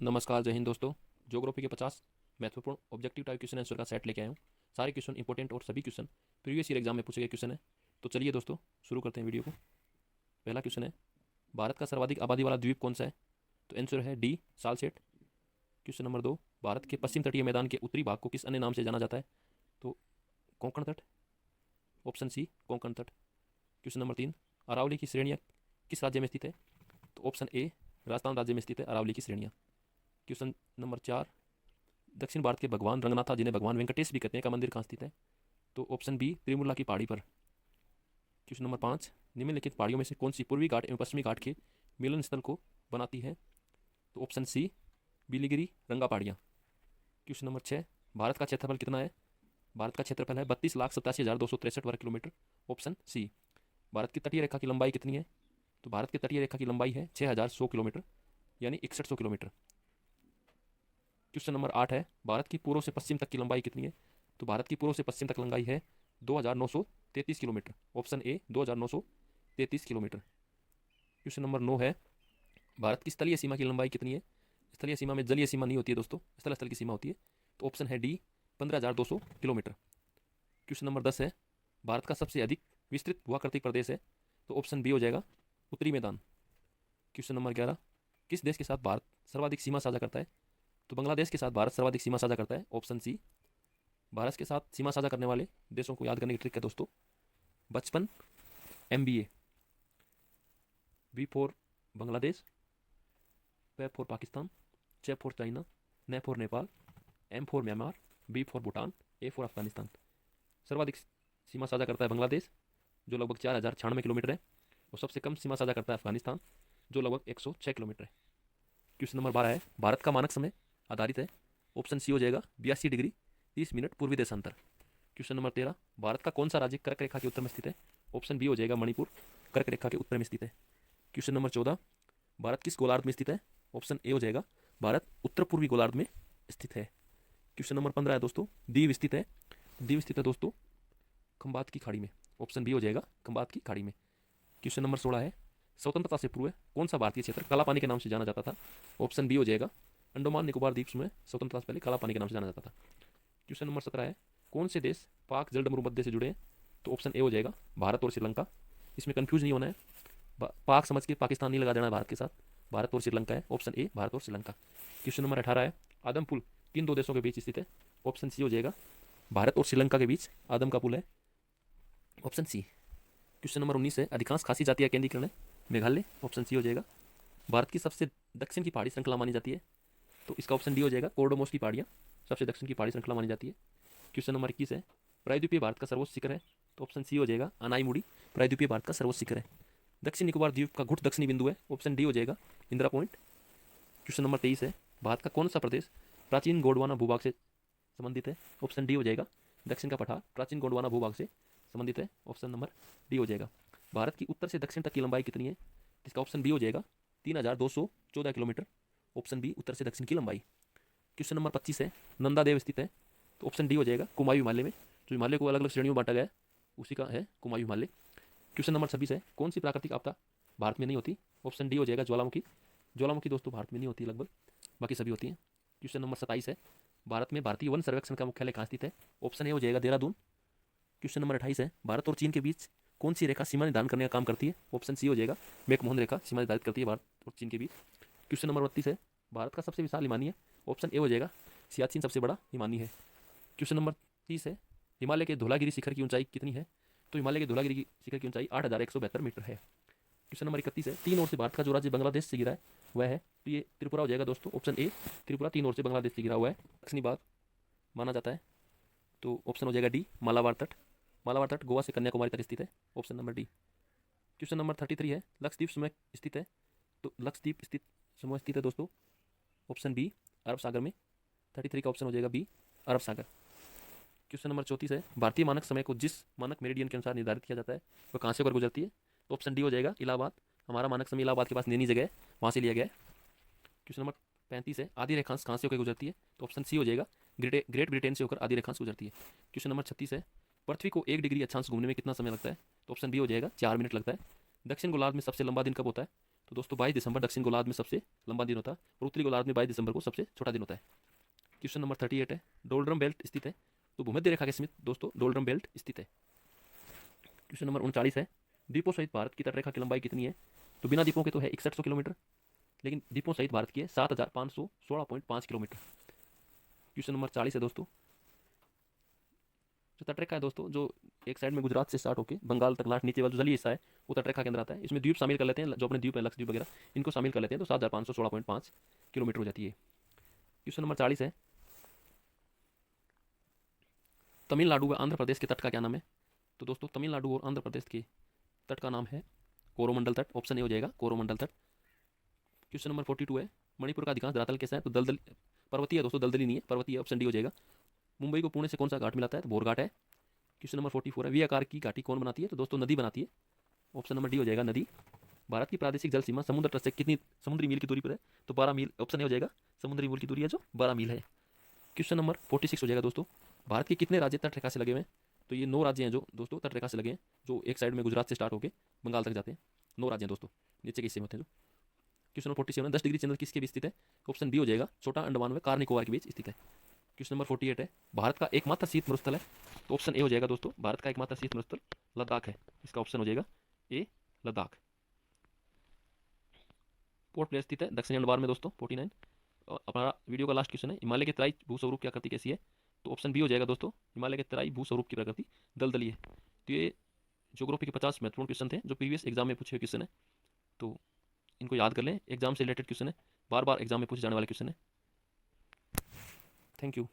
नमस्कार, जय हिंद दोस्तों। ज्योग्राफी के 50 महत्वपूर्ण ऑब्जेक्टिव टाइप क्वेश्चन आंसर का सेट लेके आया हूँ। सारे क्वेश्चन इंपॉर्टेंट और सभी क्वेश्चन प्रीवियस ईयर एग्जाम में पूछे गए क्वेश्चन है। तो चलिए दोस्तों शुरू करते हैं वीडियो को। पहला क्वेश्चन है, भारत का सर्वाधिक आबादी वाला द्वीप कौन सा है? तो आंसर है D, Salcete. Question number 2, Bharat के पश्चिम तटीय मैदान के उत्तरी भाग को किस अन्य नाम से जाना जाता है? तो कोंकण तट। ऑप्शन सी, कोंकण तट। क्वेश्चन नंबर 3, अरावली की श्रेणियाँ किस राज्य में स्थित है? तो ऑप्शन ए, राजस्थान राज्य में स्थित है अरावली की श्रेणियाँ। क्वेश्चन नंबर 4, दक्षिण भारत के भगवान रंगनाथा, जिन्हें भगवान वेंकटेश भी कहते हैं, का मंदिर कहाँ स्थित है? तो ऑप्शन बी, त्रिमुला की पहाड़ी पर। क्वेश्चन नंबर 5, निम्नलिखित पहाड़ियों में से कौन सी पूर्वी घाट एवं पश्चिमी घाट के मिलन स्थल को बनाती है? तो ऑप्शन सी, बिलिगिरी रंगा पहाड़ियाँ। क्वेश्चन नंबर 6, भारत का क्षेत्रफल कितना है? भारत का क्षेत्रफल है 32,87,263 वर्ग किलोमीटर। Option C. भारत की तटीय रेखा की लंबाई कितनी है? तो भारत की तटीय रेखा की लंबाई है 6,100 किलोमीटर, यानी 6100 किलोमीटर। क्वेश्चन नंबर 8 है, भारत की पूर्व से पश्चिम तक की लंबाई कितनी है? तो भारत की पूर्व से पश्चिम तक लंबाई है 2,933 kilometre. Option A, 2,933 kilometre. Question number 9 है, भारत की स्थलीय सीमा की लंबाई कितनी है? स्थलीय सीमा में जलीय सीमा नहीं होती है दोस्तों, स्थल स्थल की सीमा होती है। तो ऑप्शन है डी, 15,200 किलोमीटर। क्वेश्चन नंबर 10 है, भारत का सबसे अधिक विस्तृत भूआकृतिक प्रदेश है? तो ऑप्शन बी हो जाएगा उत्तरी मैदान। क्वेश्चन नंबर 11, किस देश के साथ भारत सर्वाधिक सीमा साझा करता है? तो बांग्लादेश के साथ भारत सर्वाधिक सीमा साझा करता है। Option C. भारत के साथ सीमा साझा करने वाले देशों को याद करने की ट्रिक है दोस्तों, बचपन, MBA। बी फॉर बांग्लादेश, पे for Pakistan, C for China, N for Nepal, M for Myanmar, B for Bhutan, A for Afghanistan. सर्वाधिक सीमा साझा करता है बांग्लादेश, जो लगभग 4,096 किलोमीटर है। और सबसे कम सीमा साझा करता है अफगानिस्तान, जो लगभग 106 किलोमीटर है। क्वेश्चन नंबर 12 है, भारत का मानक समय आधारित है? ऑप्शन सी हो जाएगा 82 डिग्री 30 मिनट पूर्वी देशांतर। क्वेश्चन नंबर 13, भारत का कौन सा राज्य कर्क रेखा के उत्तर में स्थित है? ऑप्शन बी हो जाएगा मणिपुर, कर्क रेखा के उत्तर में स्थित है। क्वेश्चन नंबर 14, भारत किस गोलार्ध में स्थित है? ऑप्शन ए हो जाएगा भारत उत्तर पूर्वी गोलार्ध में स्थित है। क्वेश्चन नंबर 15 है दोस्तों, द्वीप स्थित है? द्वीप स्थित है दोस्तों खंबात की खाड़ी में। ऑप्शन बी हो जाएगा खंबात की खाड़ी में। क्वेश्चन नंबर 16 है, स्वतंत्रता से पूर्व कौन सा भारतीय क्षेत्र काला पानी के नाम से जाना जाता था? ऑप्शन बी हो जाएगा अंडमान निकोबार द्वीप समूह स्वतंत्रता से पहले काला पानी के नाम से जाना जाता था। क्वेश्चन नंबर 17 है, कौन से देश पाक जलडमरू मध्य से जुड़े हैं? तो ऑप्शन ए हो जाएगा भारत और श्रीलंका। इसमें कंफ्यूज नहीं होना है, पाक समझ के पाकिस्तान नहीं लगा देना है भारत के साथ, भारत और श्रीलंका है। ऑप्शन ए, भारत और श्रीलंका। क्वेश्चन नंबर 18 है, आदम पुल किन दो देशों के बीच स्थित है? ऑप्शन सी हो जाएगा भारत और श्रीलंका के बीच आदम का पुल है। Option C. क्वेश्चन नंबर 19 है, अधिकांश खासी जातियाँ केंद्रीकरण है? मेघालय। ऑप्शन सी हो जाएगा। भारत की सबसे दक्षिण की पहाड़ी श्रृंखला मानी जाती है? तो इसका ऑप्शन डी हो जाएगा कोर्डोमोस की पहाड़ियाँ सबसे दक्षिण की पहाड़ी श्रृंखला मानी जाती है। क्वेश्चन नंबर 21 है, प्रायद्वीपीय भारत का सर्वोच्च शिखर है? तो ऑप्शन सी हो जाएगा अनाईमुड़ी, प्रायद्वीपीय भारत का सर्वोच्च शिखर है। दक्षिण निकोबार द्वीप का घुट दक्षिणी बिंदु है? ऑप्शन डी हो जाएगा इंदिरा पॉइंट। क्वेश्चन नंबर 23 है, भारत का कौन सा प्रदेश प्राचीन गोंडवाना भूभाग से संबंधित है? ऑप्शन डी हो जाएगा दक्षिण का पठार प्राचीन गोंडवाना भूभाग से संबंधित है। ऑप्शन नंबर डी हो जाएगा। भारत की उत्तर से दक्षिण तक की लंबाई कितनी है? इसका ऑप्शन बी हो जाएगा 3,214 किलोमीटर। ऑप्शन बी, उत्तर से दक्षिण की लंबाई। क्वेश्चन नंबर 25 है, नंदा देव स्थित है? तो ऑप्शन डी हो जाएगा कुमायूं हिमालय में। जो हिमालय को अलग अलग श्रेणियों में बांटा गया है उसी का है कुमायूं हिमालय। क्वेश्चन नंबर 26 है, कौन सी प्राकृतिक आपदा भारत में नहीं होती? ऑप्शन डी हो जाएगा ज्वालामुखी। ज्वालामुखी दोस्तों भारत में नहीं होती लगभग, बाकी सभी होती हैं। क्वेश्चन नंबर 27 है, भारत में भारतीय वन सर्वेक्षण का मुख्यालय कहाँ स्थित है? ऑप्शन ए हो जाएगा देहरादून। क्वेश्चन नंबर 28 है, भारत और चीन के बीच कौन सी रेखा सीमा निर्धारण करने का काम करती है? ऑप्शन सी हो जाएगा मैकमोहन रेखा सीमा निर्धारित करती है भारत और चीन के बीच। क्वेश्चन नंबर 32 है, भारत का सबसे विशाल हिमानी है? ऑप्शन ए हो जाएगा सियाचिन सबसे बड़ा हिमानी है। क्वेश्चन नंबर 30 है, हिमालय के धौलागिरी शिखर की ऊंचाई कितनी है? तो हिमालय के धौलागिरी की शिखर की ऊंचाई 8,172 मीटर है। क्वेश्चन नंबर 31 है, तीन ओर से भारत का जो राज्य बांग्लादेश से घिरा है वह है? तो ये त्रिपुरा हो जाएगा दोस्तों। ऑप्शन ए, त्रिपुरा तीन ओर से बांग्लादेश से घिरा हुआ है, दक्षिणी भाग माना जाता है। तो ऑप्शन हो जाएगा डी, मालाबार तट। मालाबार तट गोवा से कन्याकुमारी तक स्थित है। Option number D. Question number 33 है, लक्षद्वीप समूह स्थित है? तो लक्षद्वीप स्थित समूह स्थित है दोस्तों ऑप्शन बी, अरब सागर में। 33 का ऑप्शन हो जाएगा बी, अरब सागर। क्वेश्चन नंबर 34 है, भारतीय मानक समय को जिस मानक मेरिडियन के अनुसार निर्धारित किया जाता है वह कहाँ से होकर गुजरती है? तो ऑप्शन डी हो जाएगा इलाहाबाद। हमारा मानक समय इलाहाबाद के पास नैनी जगह है, वहाँ से लिया गया है। क्वेश्चन नंबर 35 है, आधी रेखांश कहाँ से होकर गुजरती है? तो ऑप्शन सी हो जाएगा ग्रेट ब्रिटेन से होकर आधी रेखांश गुजरती है। क्वेश्चन नंबर 36 है, पृथ्वी को 1 डिग्री अक्षांश घूमने में कितना समय लगता है? तो ऑप्शन बी हो जाएगा 4 मिनट लगता है। दक्षिण गोलार्ध में सबसे लंबा दिन कब होता है? तो दोस्तों 22 दिसंबर दक्षिण गोलार्ध में सबसे लंबा दिन होता है और उत्तरी गोलार्ध में 22 दिसंबर को सबसे छोटा दिन होता है। क्वेश्चन नंबर 38 है, डोलड्रम बेल्ट स्थित है, तो भूमध्य रेखा के समीप दोस्तों डोलड्रम बेल्ट स्थित है। क्वेश्चन नंबर 39 है, द्वीपों सहित भारत की तटरेखा की लंबाई कितनी है, तो बिना द्वीपों के तो है 6100 किलोमीटर, लेकिन द्वीपों सहित भारत की है 7516.5 किलोमीटर। क्वेश्चन नंबर 40 है दोस्तों, जो तटरेखा है दोस्तों, जो एक साइड में गुजरात से स्टार्ट होकर बंगाल तक लास्ट नीचे वाला जो जलीय हिस्सा है वो तटरेखा के अंदर आता है। इसमें द्वीप शामिल कर लेते हैं, जो अपने द्वीप है लक्षद्वीप वगैरह, इनको शामिल कर लेते हैं तो 7516.5 किलोमीटर हो जाती है। क्वेश्चन नंबर 40 है, तमिलनाडु व आंध्र प्रदेश के तट का क्या नाम है, तो दोस्तों तमिलनाडु और आंध्र प्रदेश के तट का नाम है कोरोमंडल तट। ऑप्शन ए हो जाएगा कोरोमंडल तट। क्वेश्चन नंबर 42 है, मणिपुर का अधिकांश धरातल कैसा है, तो दलदल पर्वतीय है दोस्तों, दलदली नहीं है, पर्वतीय। ऑप्शन डी हो जाएगा। मुंबई को पुणे से कौन सा घाट मिलाता है, तो भोर घाट है। क्वेश्चन नंबर 44 है, वी आकार की घाटी कौन बनाती है, तो दोस्तों नदी बनाती है। ऑप्शन नंबर डी हो जाएगा नदी। भारत की प्रादेशिक जल सीमा समुद्र तट से कितनी समुद्री मील की दूरी पर है, तो 12 मील। ऑप्शन ए हो जाएगा समुद्री मील की दूरी है जो 12 मील है। क्वेश्चन नंबर 46 हो जाएगा दोस्तों, भारत के कितने राज्य तटरेखा से लगे हुए हैं, तो ये 9 राज्य हैं जो दोस्तों तटरेखा से लगे हैं, जो एक साइड में गुजरात से स्टार्ट होकर बंगाल तक जाते हैं। 9 राज्य हैं दोस्तों, नीचे के हिस्से में होते हैं जो। क्वेश्चन नंबर 47 है, 10 डिग्री चंद्र किसके बीच स्थित है, ऑप्शन बी हो जाएगा छोटा अंडमान व कार निकोबार के बीच स्थित है। क्वेश्चन नंबर 48 है, भारत का एकमात्र शीत मरुस्थल है, तो ऑप्शन ए हो जाएगा दोस्तों, भारत का एकमात्र शीत मरुस्थल लद्दाख है। इसका ऑप्शन हो जाएगा ए लद्दाख। पोर्ट प्लेयर स्थित है दक्षिणी अंडमान में दोस्तों। 49 अपना वीडियो का लास्ट क्वेश्चन है, हिमालय के तराई भूस्वरूप की आकृति कैसी है, तो ऑप्शन बी हो जाएगा दोस्तों, हिमालय के तराई भूस्वरूप की प्रकृति दलदली है। तो ये ज्योग्राफी के 50 महत्वपूर्ण क्वेश्चन थे जो प्रीवियस एग्जाम में पूछे हुए क्वेश्चन है, तो इनको याद कर लें। एग्जाम से रिलेटेड क्वेश्चन है, बार बार एग्जाम में पूछे जाने वाले क्वेश्चन है। Thank you.